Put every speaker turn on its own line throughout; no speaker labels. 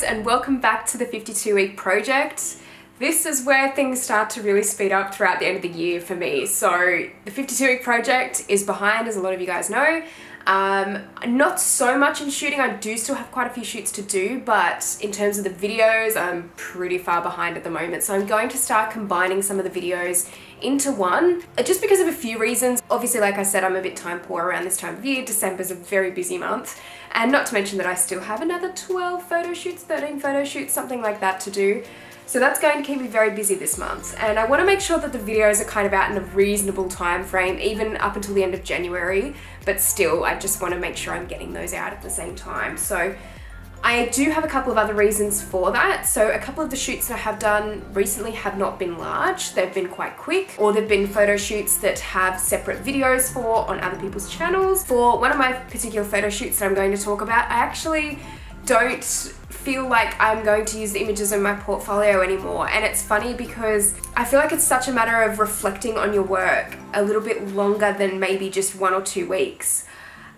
and welcome back to the 52-week project. This is where things start to really speed up throughout the end of the year for me. So the 52-week project is behind, as a lot of you guys know. Not so much in shooting. I do still have quite a few shoots to do, but in terms of the videos, I'm pretty far behind at the moment. So I'm going to start combining some of the videos into one, just because of a few reasons. Obviously, like I said, I'm a bit time poor around this time of year. December's a very busy month. And not to mention that I still have another 12 photo shoots, 13 photo shoots, something like that to do. So that's going to keep me very busy this month. And I want to make sure that the videos are kind of out in a reasonable time frame, even up until the end of January. But still, I just want to make sure I'm getting those out at the same time. So I do have a couple of other reasons for that. So a couple of the shoots that I have done recently have not been large. They've been quite quick, or they've been photo shoots that have separate videos for on other people's channels. For one of my particular photo shoots that I'm going to talk about, I actually don't feel like I'm going to use the images in my portfolio anymore. And it's funny because I feel like it's such a matter of reflecting on your work a little bit longer than maybe just 1 or 2 weeks.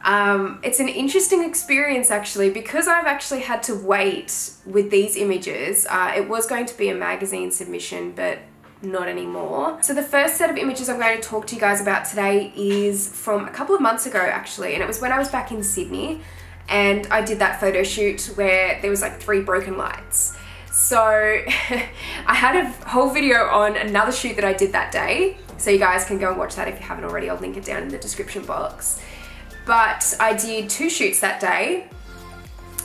It's an interesting experience actually, because I've actually had to wait with these images. It was going to be a magazine submission, but not anymore. So the first set of images I'm going to talk to you guys about today is from a couple of months ago actually, and it was when I was back in Sydney and I did that photo shoot where there was like 3 broken lights. So I had a whole video on another shoot that I did that day, so you guys can go and watch that if you haven't already. I'll link it down in the description box. But I did 2 shoots that day,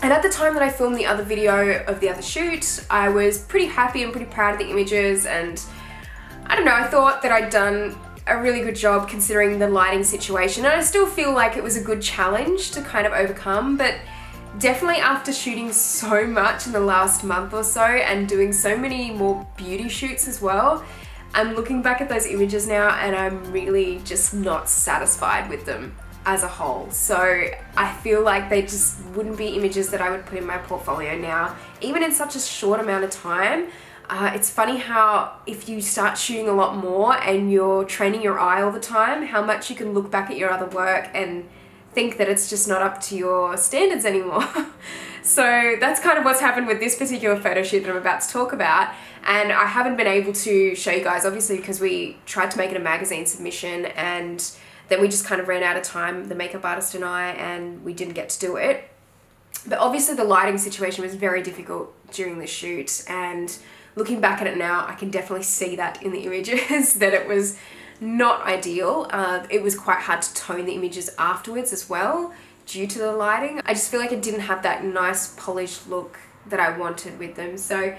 and at the time that I filmed the other video of the other shoot, I was pretty happy and pretty proud of the images, and I don't know, I thought that I'd done a really good job considering the lighting situation, and I still feel like it was a good challenge to kind of overcome. But definitely after shooting so much in the last month or so and doing so many more beauty shoots as well, I'm looking back at those images now and I'm really just not satisfied with them as a whole. So I feel like they just wouldn't be images that I would put in my portfolio now, even in such a short amount of time. It's funny how if you start shooting a lot more and you're training your eye all the time, how much you can look back at your other work and think that it's just not up to your standards anymore. So that's kind of what's happened with this particular photo shoot that I'm about to talk about. And I haven't been able to show you guys, obviously, because we tried to make it a magazine submission and then we just kind of ran out of time, the makeup artist and I, and we didn't get to do it. But obviously the lighting situation was very difficult during the shoot, and looking back at it now, I can definitely see that in the images that it was not ideal. It was quite hard to tone the images afterwards as well due to the lighting. I just feel like it didn't have that nice polished look that I wanted with them. So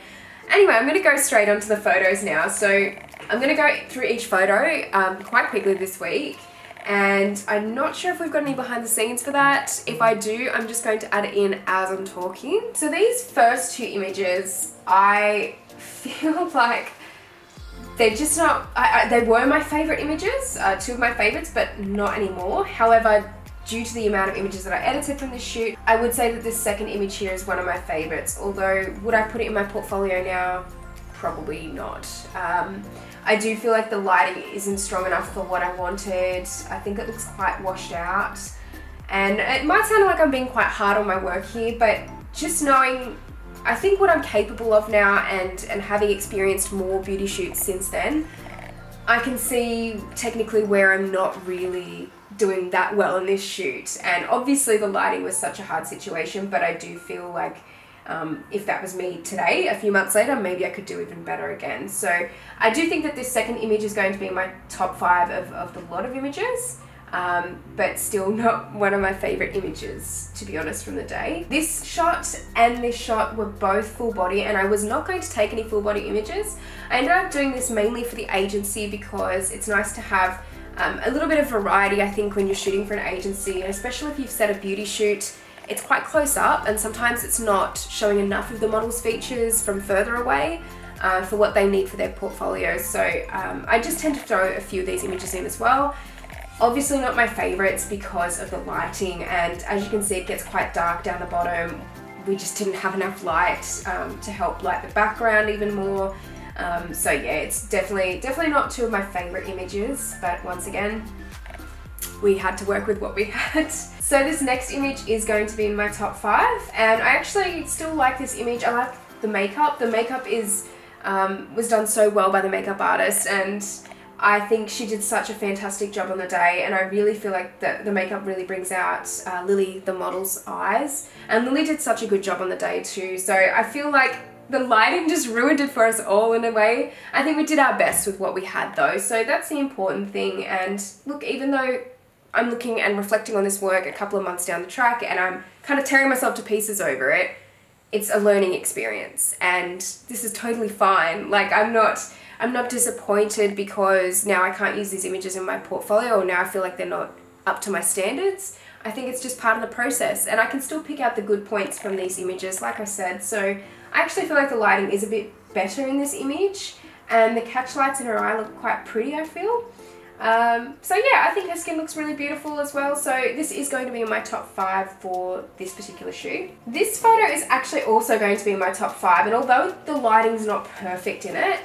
anyway, I'm going to go straight onto the photos now. So I'm going to go through each photo quite quickly this week. And I'm not sure if we've got any behind the scenes for that. If I do, I'm just going to add it in as I'm talking. So these first 2 images, I feel like they're just not, they were my favorite images, 2 of my favorites, but not anymore. However, due to the amount of images that I edited from this shoot, I would say that this second image here is one of my favorites. Although, would I put it in my portfolio now? Probably not. I do feel like the lighting isn't strong enough for what I wanted. I think it looks quite washed out. And it might sound like I'm being quite hard on my work here, but just knowing, I think, what I'm capable of now and having experienced more beauty shoots since then, I can see technically where I'm not really doing that well in this shoot. And obviously the lighting was such a hard situation, but I do feel like if that was me today, a few months later, maybe I could do even better again. So I do think that this second image is going to be in my top 5 of the lot of images, but still not one of my favorite images, to be honest, from the day. This shot and this shot were both full body, and I was not going to take any full body images. I ended up doing this mainly for the agency because it's nice to have a little bit of variety, I think, when you're shooting for an agency, and especially if you've set a beauty shoot. It's quite close up, and sometimes it's not showing enough of the model's features from further away for what they need for their portfolio. So I just tend to throw a few of these images in as well. Obviously not my favorites because of the lighting, and as you can see, it gets quite dark down the bottom. We just didn't have enough light to help light the background even more. So yeah, it's definitely not 2 of my favorite images, but once again, we had to work with what we had. So this next image is going to be in my top 5, and I actually still like this image. I like the makeup. The makeup is was done so well by the makeup artist, and I think she did such a fantastic job on the day, and I really feel like the makeup really brings out Lily, the model's eyes, and Lily did such a good job on the day too. So I feel like the lighting just ruined it for us all in a way. I think we did our best with what we had though, so that's the important thing. And look, even though I'm looking and reflecting on this work a couple of months down the track and I'm kind of tearing myself to pieces over it, it's a learning experience, and this is totally fine. Like, I'm not disappointed because now I can't use these images in my portfolio, or now I feel like they're not up to my standards. I think it's just part of the process, and I can still pick out the good points from these images, like I said. So I actually feel like the lighting is a bit better in this image, and the catch lights in her eye look quite pretty, I feel. So yeah, I think her skin looks really beautiful as well. So this is going to be in my top 5 for this particular shoot. This photo is actually also going to be in my top 5, and although the lighting's not perfect in it,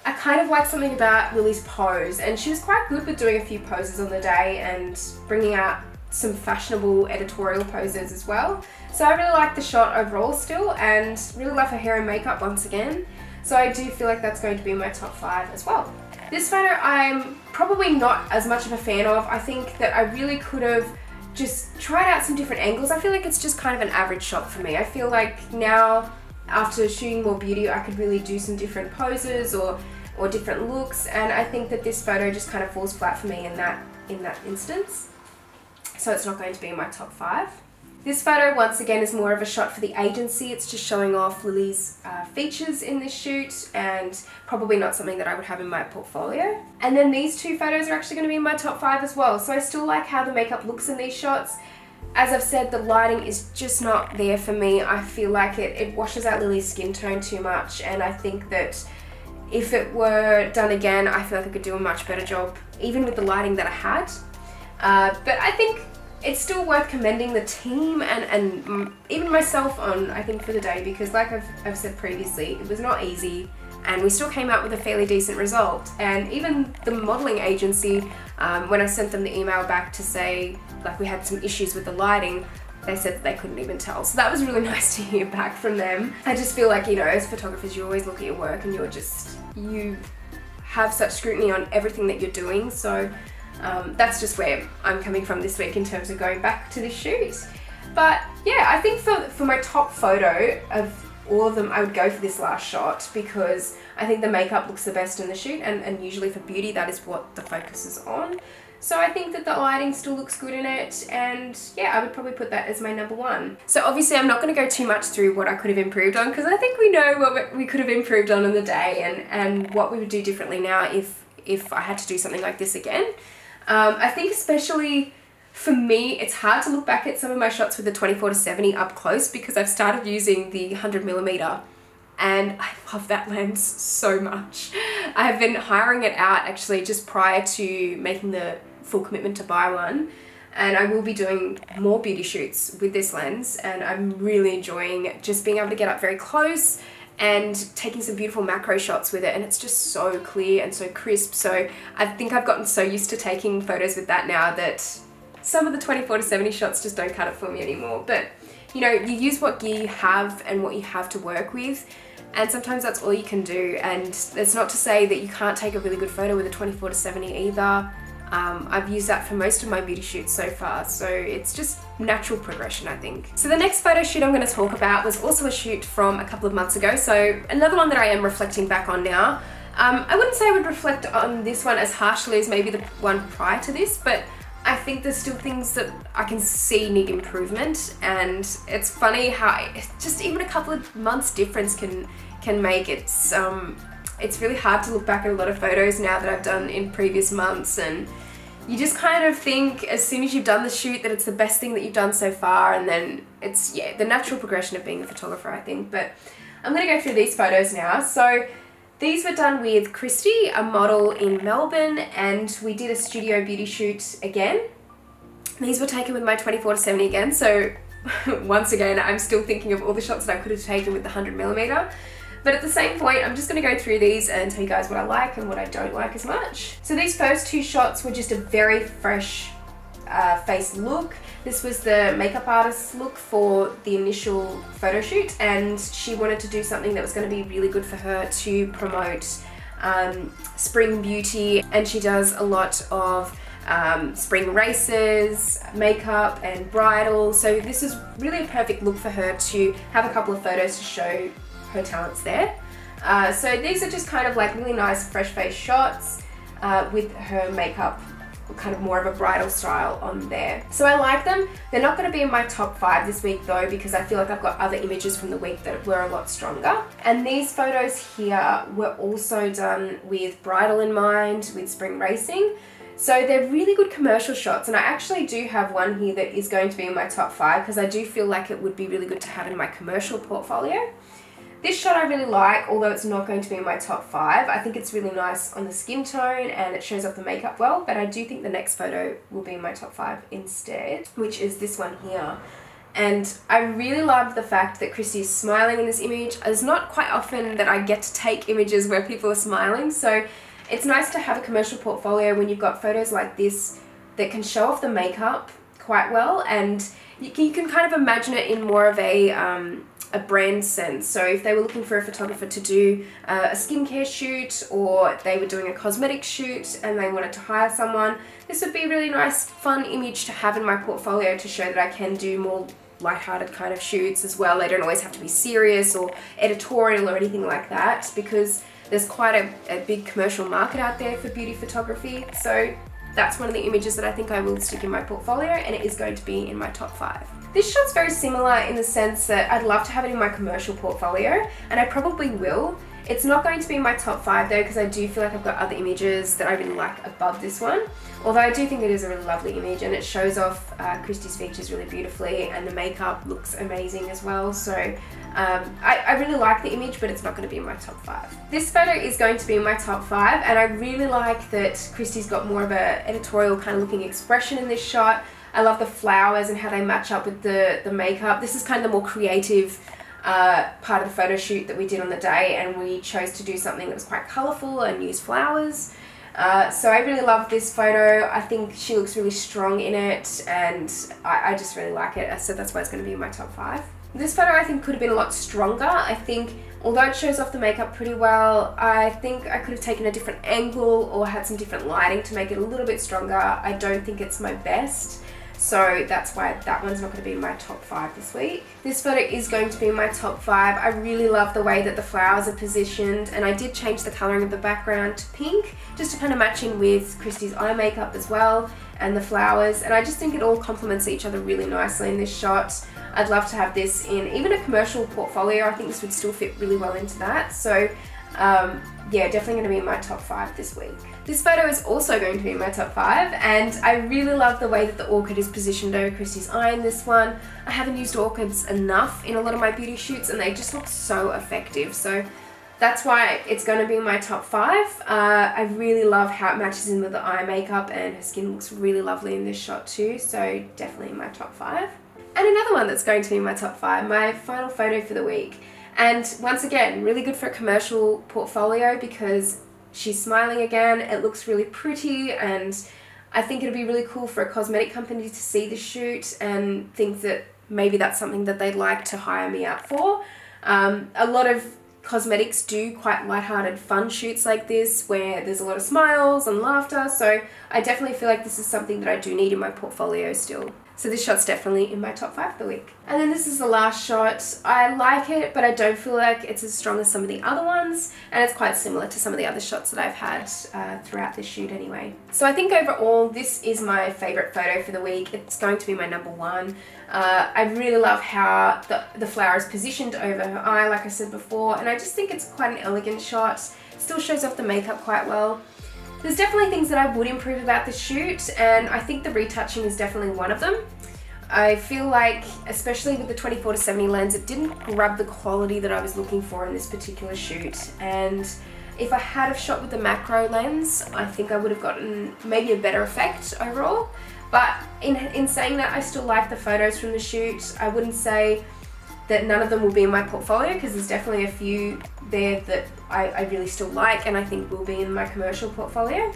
I kind of like something about Lily's pose, and she was quite good with doing a few poses on the day and bringing out some fashionable editorial poses as well. So I really like the shot overall still, and really love her hair and makeup once again. So I do feel like that's going to be in my top 5 as well. This photo I'm probably not as much of a fan of. I think that I really could have just tried out some different angles. I feel like it's just kind of an average shot for me. I feel like now, after shooting more beauty, I could really do some different poses or different looks, and I think that this photo just kind of falls flat for me in that instance. So it's not going to be in my top 5. This photo, once again, is more of a shot for the agency. It's just showing off Lily's features in this shoot, and probably not something that I would have in my portfolio. And then these 2 photos are actually going to be in my top 5 as well. So I still like how the makeup looks in these shots. As I've said, the lighting is just not there for me. I feel like it washes out Lily's skin tone too much, and I think that if it were done again, I feel like I could do a much better job, even with the lighting that I had. But I think it's still worth commending the team and even myself on, I think, for the day, because like I've said previously, it was not easy, and we still came out with a fairly decent result. And even the modeling agency, when I sent them the email back to say like we had some issues with the lighting, they said that they couldn't even tell. So that was really nice to hear back from them. I just feel like, you know, as photographers, you always look at your work and you have such scrutiny on everything that you're doing. So that's just where I'm coming from this week in terms of going back to this shoot. But yeah, I think for my top photo of all of them, I would go for this last shot, because I think the makeup looks the best in the shoot, and usually for beauty, that is what the focus is on. So I think that the lighting still looks good in it, and yeah, I would probably put that as my number 1. So obviously I'm not going to go too much through what I could have improved on, because I think we know what we could have improved on the day, and what we would do differently now if I had to do something like this again. I think especially for me, it's hard to look back at some of my shots with the 24-70 up close, because I've started using the 100mm, and I love that lens so much. I have been hiring it out actually just prior to making the full commitment to buy one, and I will be doing more beauty shoots with this lens, and I'm really enjoying just being able to get up very close and taking some beautiful macro shots with it, and it's just so clear and so crisp. So I think I've gotten so used to taking photos with that now that some of the 24-70 shots just don't cut it for me anymore. But you know, you use what gear you have and what you have to work with, and sometimes that's all you can do. And it's not to say that you can't take a really good photo with a 24-70 either. I've used that for most of my beauty shoots so far, so it's just natural progression, I think. So the next photo shoot I'm going to talk about was also a shoot from a couple of months ago, so another one that I am reflecting back on now. I wouldn't say I would reflect on this one as harshly as maybe the one prior to this, but I think there's still things that I can see need improvement, and it's funny how just even a couple of months difference can make it. It's really hard to look back at a lot of photos now that I've done in previous months, and you just kind of think as soon as you've done the shoot that it's the best thing that you've done so far, and then it's, yeah, the natural progression of being a photographer, I think. But I'm going to go through these photos now. So these were done with Christy, a model in Melbourne, and we did a studio beauty shoot again. These were taken with my 24-70 again, so once again I'm still thinking of all the shots that I could have taken with the 100mm. But at the same point, I'm just going to go through these and tell you guys what I like and what I don't like as much. So these first 2 shots were just a very fresh face look. This was the makeup artist's look for the initial photo shoot, and she wanted to do something that was going to be really good for her to promote spring beauty, and she does a lot of spring races, makeup and bridal, so this is really a perfect look for her to have a couple of photos to show her talents there. So these are just kind of like really nice fresh face shots with her makeup kind of more of a bridal style on there. So I like them. They're not going to be in my top 5 this week though, because I feel like I've got other images from the week that were a lot stronger. And these photos here were also done with bridal in mind, with spring racing. So they're really good commercial shots, and I actually do have one here that is going to be in my top 5 because I do feel like it would be really good to have in my commercial portfolio. This shot I really like, although it's not going to be in my top 5. I think it's really nice on the skin tone and it shows off the makeup well, but I do think the next photo will be in my top 5 instead, which is this one here. And I really love the fact that Christy is smiling in this image. It's not quite often that I get to take images where people are smiling, so it's nice to have a commercial portfolio when you've got photos like this that can show off the makeup quite well, and you can kind of imagine it in more of a brand sense. So if they were looking for a photographer to do a skincare shoot, or they were doing a cosmetic shoot and they wanted to hire someone, this would be a really nice fun image to have in my portfolio to show that I can do more lighthearted kind of shoots as well. They don't always have to be serious or editorial or anything like that, because there's quite a big commercial market out there for beauty photography. So that's one of the images that I think I will stick in my portfolio, and it is going to be in my top 5. This shot's very similar in the sense that I'd love to have it in my commercial portfolio, and I probably will. It's not going to be in my top 5 though, because I do feel like I've got other images that I really like above this one. Although I do think it is a really lovely image, and it shows off Christy's features really beautifully, and the makeup looks amazing as well. So I really like the image, but it's not going to be in my top 5. This photo is going to be in my top 5, and I really like that Christy's got more of an editorial kind of looking expression in this shot. I love the flowers and how they match up with the makeup. This is kind of the more creative part of the photo shoot that we did on the day, and we chose to do something that was quite colourful and use flowers. So I really love this photo. I think she looks really strong in it, and I just really like it. So that's why it's going to be in my top 5. This photo I think could have been a lot stronger. I think although it shows off the makeup pretty well, I think I could have taken a different angle or had some different lighting to make it a little bit stronger. I don't think it's my best. So that's why that one's not going to be in my top 5 this week. This photo is going to be in my top 5. I really love the way that the flowers are positioned, and I did change the colouring of the background to pink just to kind of match in with Christy's eye makeup as well, and the flowers, and I just think it all complements each other really nicely in this shot. I'd love to have this in even a commercial portfolio. I think this would still fit really well into that. So yeah, definitely going to be in my top 5 this week. This photo is also going to be in my top 5, and I really love the way that the orchid is positioned over Christy's eye in this one. I haven't used orchids enough in a lot of my beauty shoots, and they just look so effective. So that's why it's going to be in my top 5. I really love how it matches in with the eye makeup, and her skin looks really lovely in this shot too, so definitely in my top 5. And another one that's going to be in my top 5, my final photo for the week. And once again, really good for a commercial portfolio because she's smiling again, it looks really pretty, and I think it'd be really cool for a cosmetic company to see the shoot and think that maybe that's something that they'd like to hire me out for. A lot of cosmetics do quite lighthearted fun shoots like this where there's a lot of smiles and laughter, so I definitely feel like this is something that I do need in my portfolio still. So this shot's definitely in my top 5 for the week. And then this is the last shot. I like it, but I don't feel like it's as strong as some of the other ones, and it's quite similar to some of the other shots that I've had throughout this shoot anyway. So I think overall this is my favourite photo for the week. It's going to be my number 1. I really love how the flower is positioned over her eye, like I said before, and I just think it's quite an elegant shot. It still shows off the makeup quite well. There's definitely things that I would improve about this shoot, and I think the retouching is definitely one of them. I feel like, especially with the 24-70 lens, it didn't grab the quality that I was looking for in this particular shoot, and if I had have shot with the macro lens, I think I would have gotten maybe a better effect overall. But in saying that, I still like the photos from the shoot. I wouldn't say that none of them will be in my portfolio, because there's definitely a few there that I really still like and I think will be in my commercial portfolio.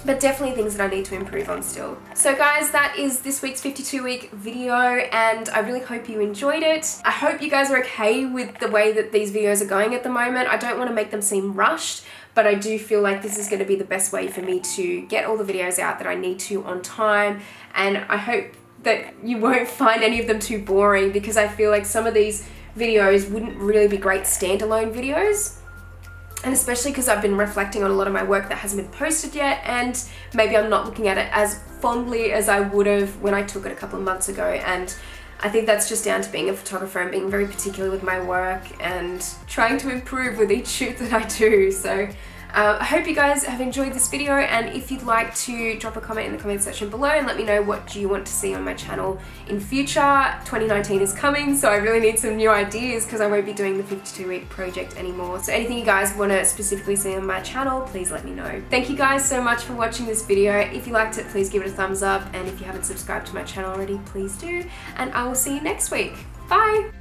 but definitely things that I need to improve on still. So guys, that is this week's 52-week video, and I really hope you enjoyed it. I hope you guys are okay with the way that these videos are going at the moment. I don't want to make them seem rushed, but I do feel like this is going to be the best way for me to get all the videos out that I need to on time, and I hope that you won't find any of them too boring, because I feel like some of these videos wouldn't really be great standalone videos. And especially because I've been reflecting on a lot of my work that hasn't been posted yet, and maybe I'm not looking at it as fondly as I would have when I took it a couple of months ago. And I think that's just down to being a photographer and being very particular with my work and trying to improve with each shoot that I do. So I hope you guys have enjoyed this video, and if you'd like to drop a comment in the comment section below and let me know what do you want to see on my channel in future. 2019 is coming, so I really need some new ideas because I won't be doing the 52-week project anymore. So anything you guys want to specifically see on my channel, please let me know. Thank you guys so much for watching this video. If you liked it, please give it a thumbs up, and if you haven't subscribed to my channel already, please do, and I will see you next week. Bye!